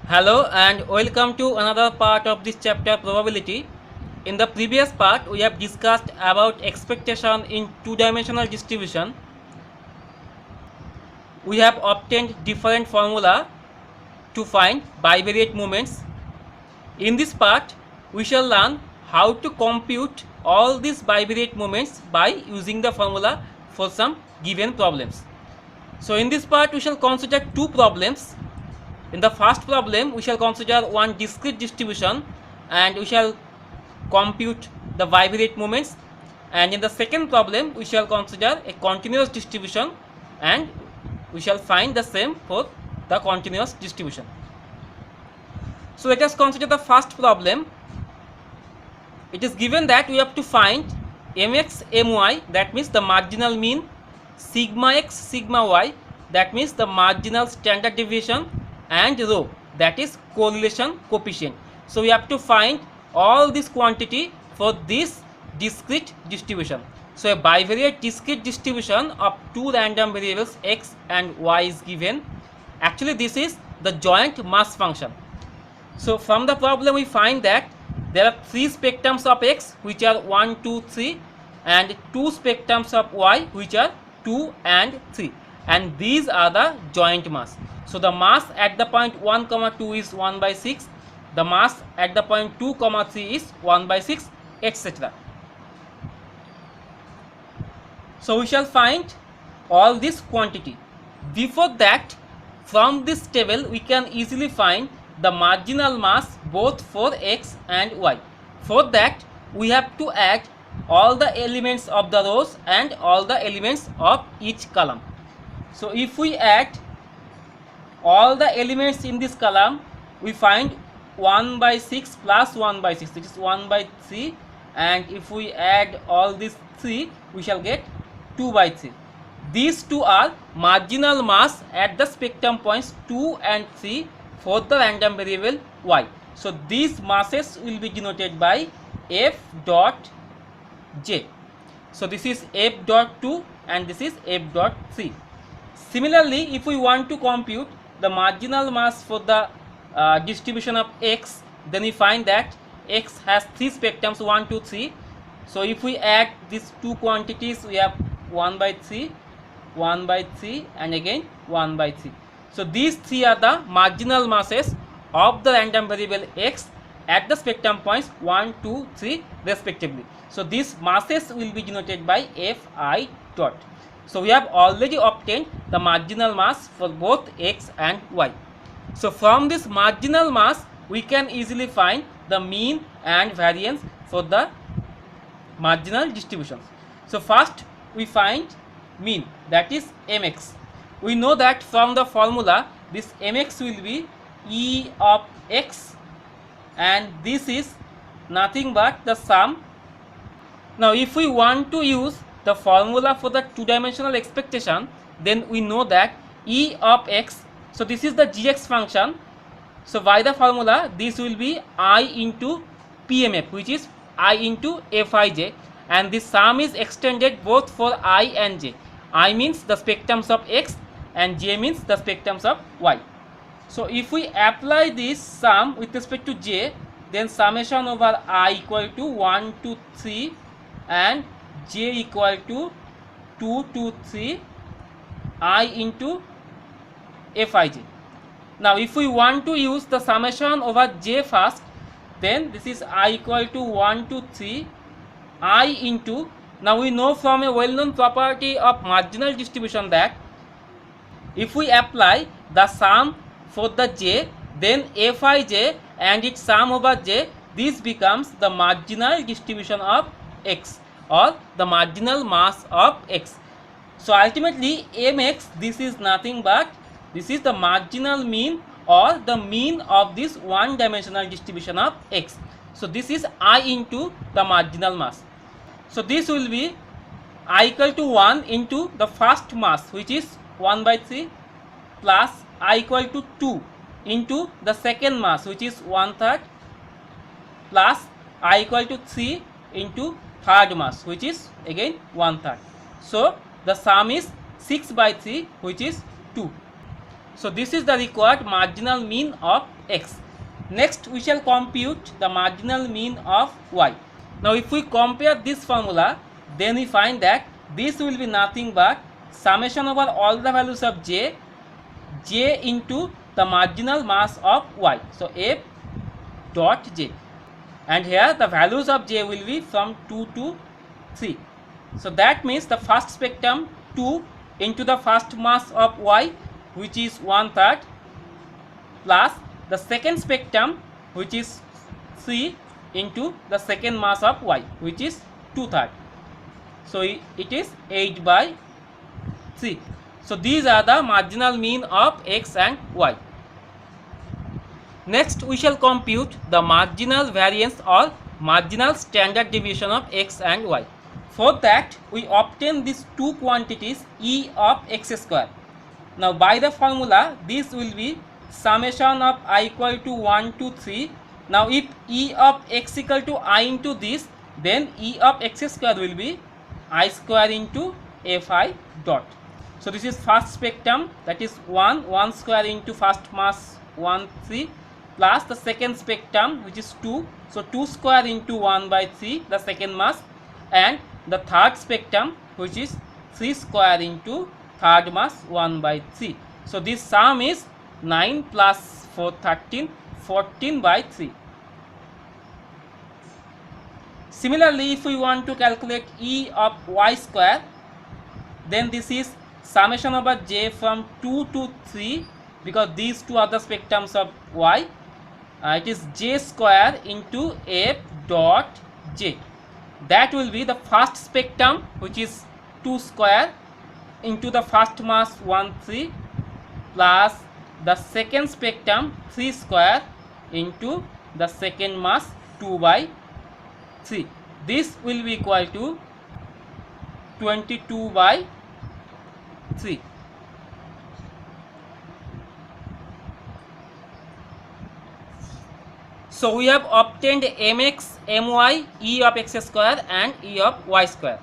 Hello and welcome to another part of this chapter probability. In the previous part we have discussed about expectation in two-dimensional distribution. We have obtained different formula to find bivariate moments. In this part we shall learn how to compute all these bivariate moments by using the formula for some given problems. So in this part we shall consider two problems. In the first problem we shall consider one discrete distribution and we shall compute the bivariate moments, and in the second problem we shall consider a continuous distribution and we shall find the same for the continuous distribution. So let us consider the first problem. It is given that we have to find mx my, that means the marginal mean, sigma x sigma y, that means the marginal standard deviation, and rho, that is correlation coefficient. So we have to find all this quantity for this discrete distribution. So a bivariate discrete distribution of two random variables x and y is given. Actually this is the joint mass function. So from the problem we find that there are three spectrums of x which are 1, 2, 3, and two spectrums of y which are 2 and 3, and these are the joint mass. So the mass at the point 1, 2 is 1 by 6, the mass at the point 2, 3 is 1 by 6, etc. So we shall find all this quantity. Before that, from this table we can easily find the marginal mass both for x and y. For that we have to add all the elements of the rows and all the elements of each column. So if we add all the elements in this column, we find 1 by 6 plus 1 by 6, which is 1 by 3, and if we add all these 3 we shall get 2 by 3. These two are marginal mass at the spectrum points 2 and 3 for the random variable y. So these masses will be denoted by f dot j. So this is f dot 2 and this is f dot 3. Similarly, if we want to compute the marginal mass for the distribution of x, then we find that x has three spectrums 1, 2, 3. So if we add these two quantities, we have 1 by 3, 1 by 3, and again 1 by 3. So these three are the marginal masses of the random variable x at the spectrum points 1, 2, 3 respectively. So these masses will be denoted by fi dot. So we have already obtained the marginal mass for both x and y. So from this marginal mass we can easily find the mean and variance for the marginal distributions. So first we find mean, that is mx. We know that from the formula this mx will be e of x, and this is nothing but the sum. Now if we want to use the formula for the two-dimensional expectation, then we know that e of x, so this is the gx function. So by the formula this will be I into PMF, which is I into Fij, and this sum is extended both for I and j. I means the spectrums of x and j means the spectrums of y. So if we apply this sum with respect to j, then summation over I equal to 1 to 3 and j equal to 2 to 3 I into Fij. Now if we want to use the summation over j first, then this is I equal to 1 to 3 I into, now we know from a well-known property of marginal distribution that if we apply the sum for the j, then Fij and its sum over j, this becomes the marginal distribution of x or the marginal mass of x. So ultimately mx, this is nothing but this is the marginal mean or the mean of this one dimensional distribution of x. So this is I into the marginal mass. So this will be I equal to 1 into the first mass, which is 1 by 3, plus I equal to 2 into the second mass, which is 1/3, plus I equal to 3 into third mass, which is again 1/3. So the sum is 6 by 3, which is 2. So this is the required marginal mean of x. Next we shall compute the marginal mean of y. Now if we compare this formula, then we find that this will be nothing but summation over all the values of j into the marginal mass of y. So f dot j, and here the values of j will be from 2 to 3. So that means the first spectrum 2 into the first mass of y, which is 1/3, plus the second spectrum, which is 3 into the second mass of y, which is 2/3. So it is 8/3. So these are the marginal mean of x and y. Next we shall compute the marginal variance or marginal standard deviation of x and y. For that we obtain these two quantities e of x square. Now by the formula this will be summation of I equal to 1 to 3. Now if e of x equal to I into this, then e of x square will be I square into fi dot. So this is first spectrum, that is 1 square into first mass 1 3, plus the second spectrum, which is 2. So 2 square into 1/3 the second mass, and the third spectrum, which is 3 square into third mass 1/3. So this sum is 9 plus 4 13, 14/3. Similarly, if we want to calculate e of y square, then this is summation over j from 2 to 3, because these two are the spectrums of y. It is j square into f dot j. That will be the first spectrum, which is 2 square into the first mass 1 3, plus the second spectrum 3 square into the second mass 2/3. This will be equal to 22/3. So we have obtained mx, my, e of x square and e of y square.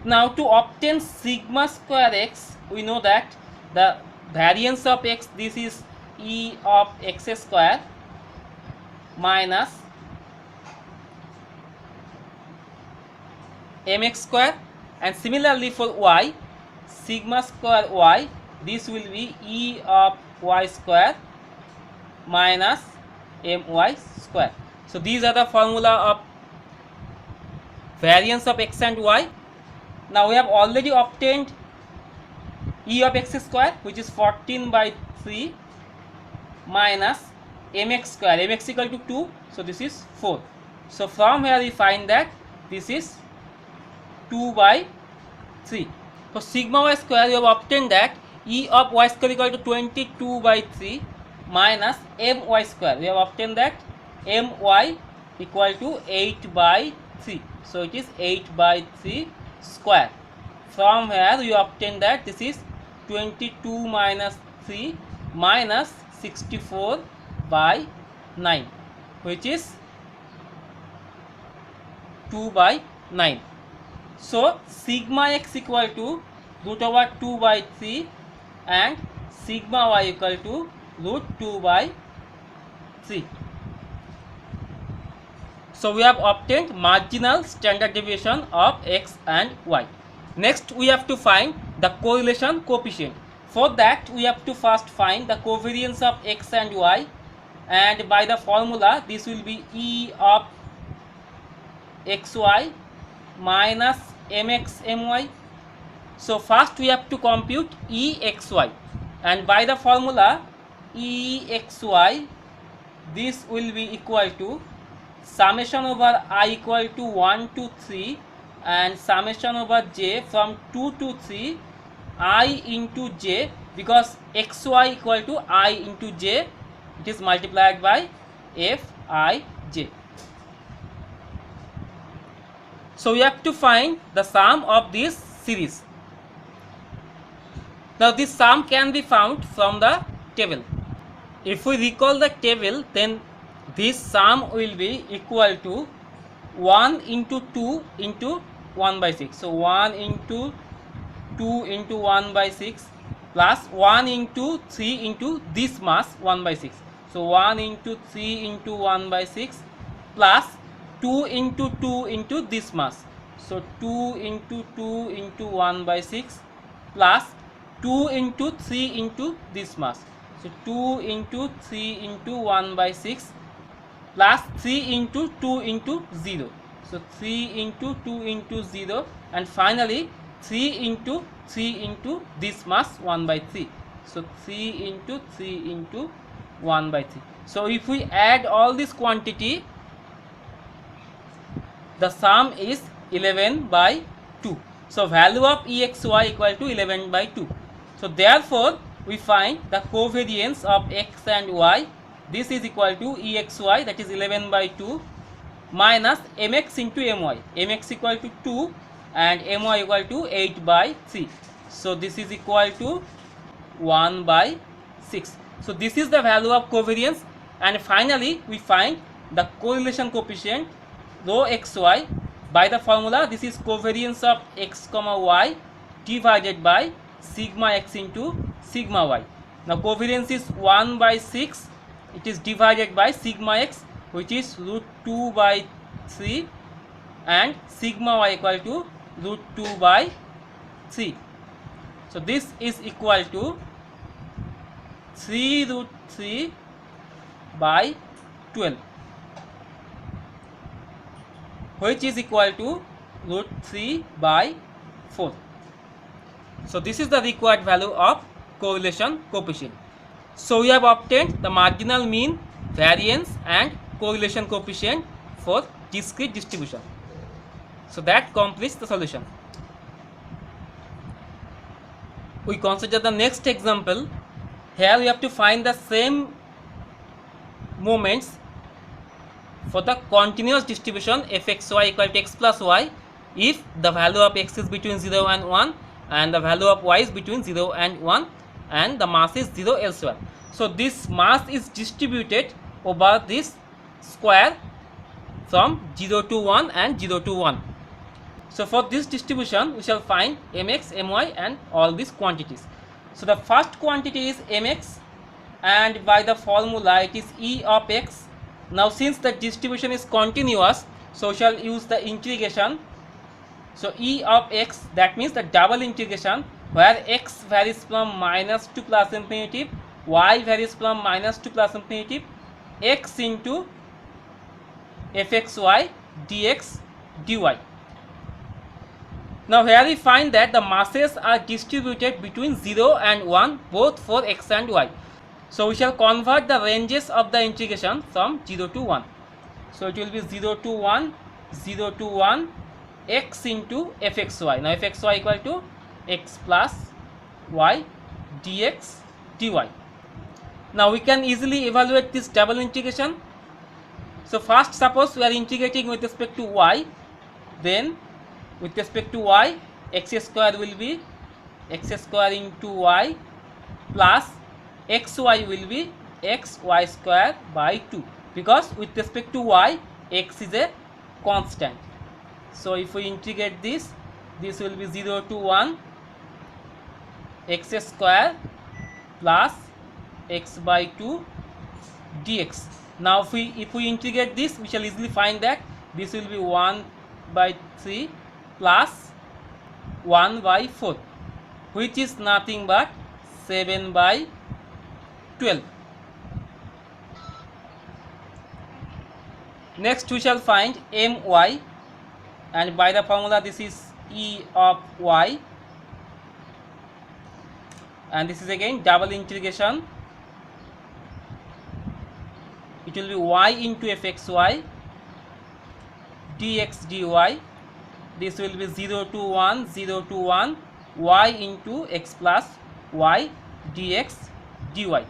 Now to obtain sigma square x, we know that the variance of x, this is e of x square minus mx square, and similarly for y, sigma square y, this will be e of y square minus my square. So these are the formula of variance of x and y. Now we have already obtained e of x square, which is 14/3 minus mx square, mx equal to 2, so this is 4. So from here we find that this is 2/3. For sigma y square, we have obtained that e of y square equal to 22/3 minus my square. We have obtained that my equal to 8/3. So it is 8/3 square. From here we obtain that this is 22 minus 3 minus 64/9, which is 2/9. So sigma x equal to root over 2/3 and sigma y equal to root 2/3. So we have obtained marginal standard deviation of x and y. Next we have to find the correlation coefficient. For that we have to first find the covariance of x and y, and by the formula this will be e of xy minus mx my. So first we have to compute exy, and by the formula exy, this will be equal to summation over I equal to 1 to 3 and summation over j from 2 to 3 I into j, because xy equal to I into j, it is multiplied by fij. So we have to find the sum of this series. Now this sum can be found from the table. If we recall the table, then this sum will be equal to 1 into 2 into 1/6. So 1 into 2 into 1/6 plus 1 into 3 into this mass 1 by 6. So 1 into 3 into 1 by 6 plus 2 into 2 into this mass. So 2 into 2 into 1 by 6 plus 2 into 3 into this mass. So 2 into 3 into 1 by 6 plus 3 into 2 into 0. So 3 into 2 into 0, and finally 3 into 3 into this mass 1 by 3. So 3 into 3 into 1 by 3. So if we add all this quantity, the sum is 11 by 2. So value of EXY equal to 11 by 2. So therefore we find the covariance of x and y. This is equal to EXY, that is 11 by 2, minus mx into my. Mx equal to 2 and my equal to 8 by 3. So this is equal to 1 by 6. So this is the value of covariance, and finally we find the correlation coefficient rho xy by the formula. This is covariance of x comma y divided by sigma x into sigma y. Now covariance is 1 by 6. It is divided by sigma x, which is root 2 by 3, and sigma y equal to root 2 by 3. So this is equal to 3 root 3 by 12, which is equal to root 3 by 4. So this is the required value of correlation coefficient. So we have obtained the marginal mean, variance and correlation coefficient for discrete distribution. So that completes the solution. We consider the next example. Here we have to find the same moments for the continuous distribution fxy equal to x plus y if the value of x is between 0 and 1 and the value of y is between 0 and 1 and the mass is 0 elsewhere. So this mass is distributed over this square from 0 to 1 and 0 to 1. So for this distribution we shall find mx, my and all these quantities. So the first quantity is mx, and by the formula it is E of x. Now since the distribution is continuous, so we shall use the integration. So E of x, that means the double integration, where x varies from minus to plus infinitive, y varies from minus to plus infinitive, x into fxy dx dy. Now here we find that the masses are distributed between 0 and 1 both for x and y. So we shall convert the ranges of the integration from 0 to 1. So it will be 0 to 1, 0 to 1, x into fxy. Now fxy equal to x plus y dx dy. Now we can easily evaluate this double integration. So first suppose we are integrating with respect to y, then with respect to y, x square will be x square into y plus xy will be xy square by 2, because with respect to y, x is a constant. So if we integrate this, this will be 0 to 1 x square plus x by 2 dx. Now if we integrate this, we shall easily find that this will be 1 by 3 plus 1 by 4, which is nothing but 7 by 12. Next we shall find my, and by the formula this is E of y, and this is again double integration. It will be y into fxy dx dy. This will be 0 to 1, 0 to 1, y into x plus y dx dy.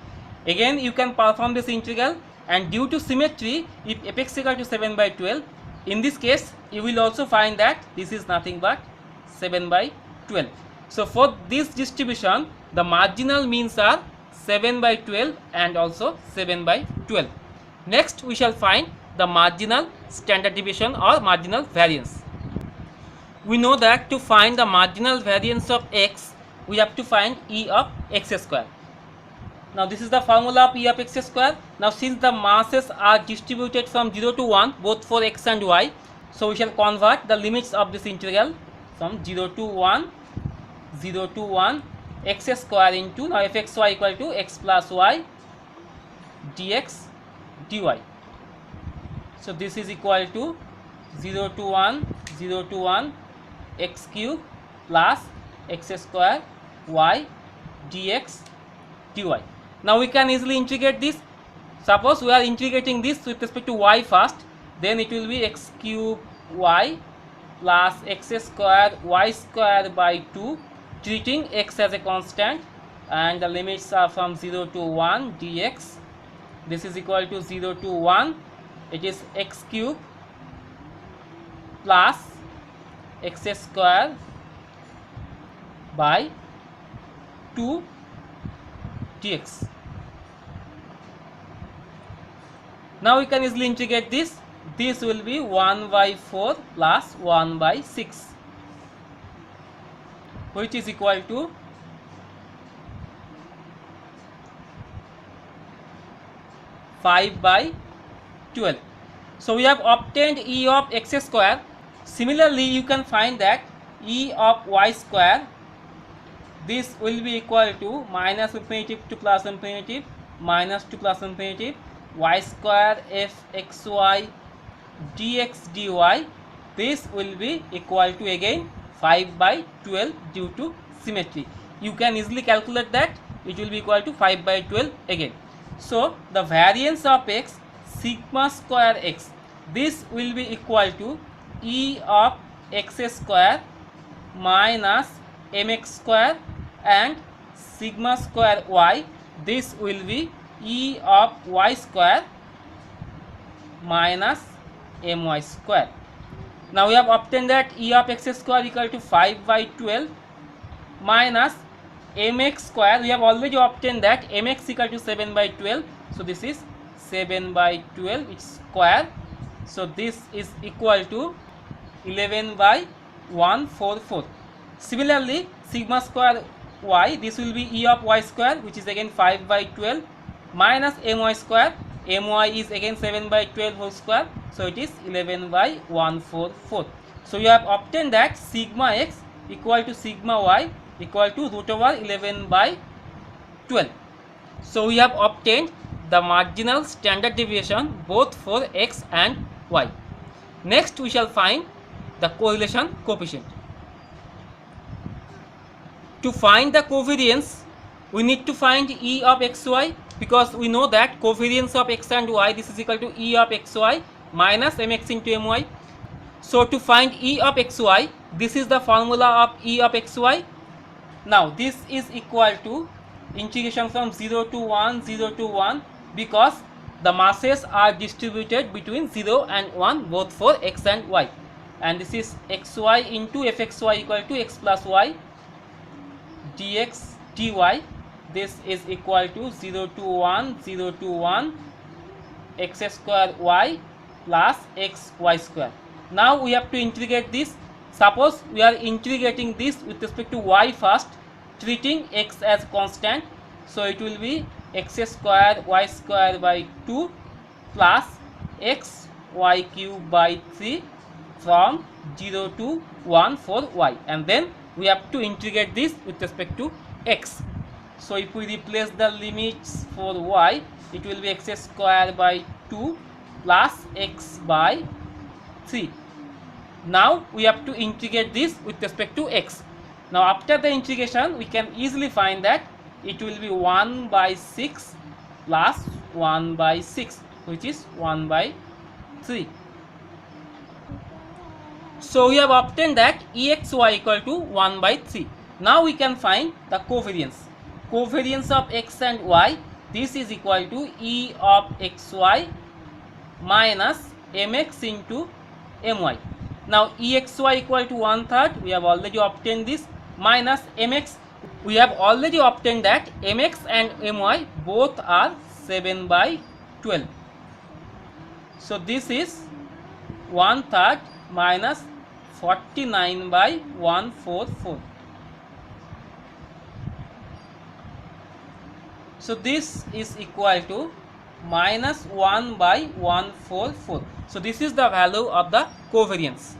Again you can perform this integral, and due to symmetry, if fx equal to 7 by 12, in this case you will also find that this is nothing but 7 by 12. So for this distribution, the marginal means are 7 by 12 and also 7 by 12. Next we shall find the marginal standard deviation or marginal variance. We know that to find the marginal variance of x, we have to find E of x square. Now this is the formula of E of x square. Now since the masses are distributed from 0 to 1 both for x and y, so we shall convert the limits of this integral from 0 to 1 x square into, now fxy equal to x plus y dx dy. So this is equal to 0 to 1 x cube plus x square y dx dy. Now we can easily integrate this. Suppose we are integrating this with respect to y first, then it will be x cube y plus x square y square by 2, treating x as a constant, and the limits are from 0 to 1 dx. This is equal to 0 to 1, it is x cube plus x square by 2 dx. Now we can easily integrate this. This will be 1 by 4 plus 1 by 6, which is equal to 5 by 12. So we have obtained E of x square. Similarly, you can find that E of y square, this will be equal to minus infinitive to plus infinitive, minus to plus infinitive, y square fxy dx dy. This will be equal to again 5 by 12 due to symmetry. You can easily calculate that it will be equal to 5 by 12 again. So the variance of x sigma square x, this will be equal to E of x square minus mx square, and sigma square y, this will be E of y square minus my square. Now we have obtained that E of x square equal to 5 by 12 minus mx square. We have already obtained that mx equal to 7 by 12. So this is 7 by 12 its square. So this is equal to 11 by 144. Similarly, sigma square y, this will be E of y square, which is again 5 by 12 minus my square. My is again 7 by 12 whole square, so it is 11 by 144. So you have obtained that sigma x equal to sigma y equal to root over 11 by 12. So we have obtained the marginal standard deviation both for x and y. Next we shall find the correlation coefficient. To find the covariance, we need to find E of xy, because we know that covariance of x and y, this is equal to E of xy minus mx into my. So to find E of xy, this is the formula of E of xy. Now this is equal to integration from 0 to 1, because the masses are distributed between 0 and 1 both for x and y, and this is xy into fxy equal to x plus y dx dy. This is equal to 0 to 1 x square y plus x y square. Now we have to integrate this. Suppose we are integrating this with respect to y first, treating x as constant, so it will be x square y square by 2 plus x y cube by 3 from 0 to 1 for y, and then we have to integrate this with respect to x. So if we replace the limits for y, it will be x square by 2 plus x by 3. Now we have to integrate this with respect to x. Now after the integration, we can easily find that it will be 1 by 6 plus 1 by 6, which is 1 by 3. So we have obtained that Exy equal to 1 by 3. Now we can find the covariance. Covariance of x and y, this is equal to E of xy minus mx into my. Now Exy equal to 1/3, we have already obtained this, minus mx, we have already obtained that mx and my both are 7 by 12. So this is 1/3 minus 49 by 144. So this is equal to minus 1 by 144. So this is the value of the covariance.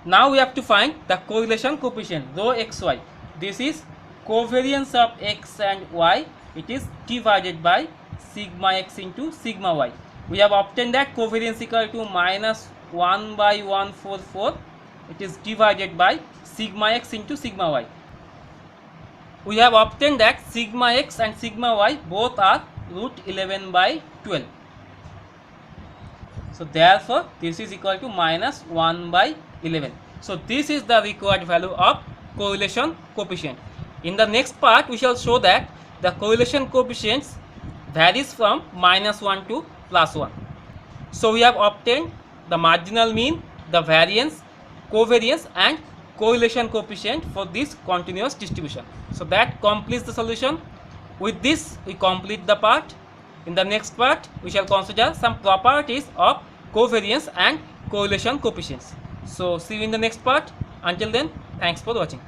Now we have to find the correlation coefficient rho xy. This is covariance of x and y. It is divided by sigma x into sigma y. We have obtained that covariance equal to minus 1 by 144. It is divided by sigma x into sigma y. We have obtained that sigma x and sigma y both are root 11 by 12. So therefore this is equal to minus 1 by 11. So this is the required value of correlation coefficient. In the next part we shall show that the correlation coefficients varies from minus 1 to plus 1. So we have obtained the marginal mean, the variance, covariance and correlation coefficient for this continuous distribution. So that completes the solution. With this we complete the part. In the next part we shall consider some properties of covariance and correlation coefficients. So see you in the next part. Until then, thanks for watching.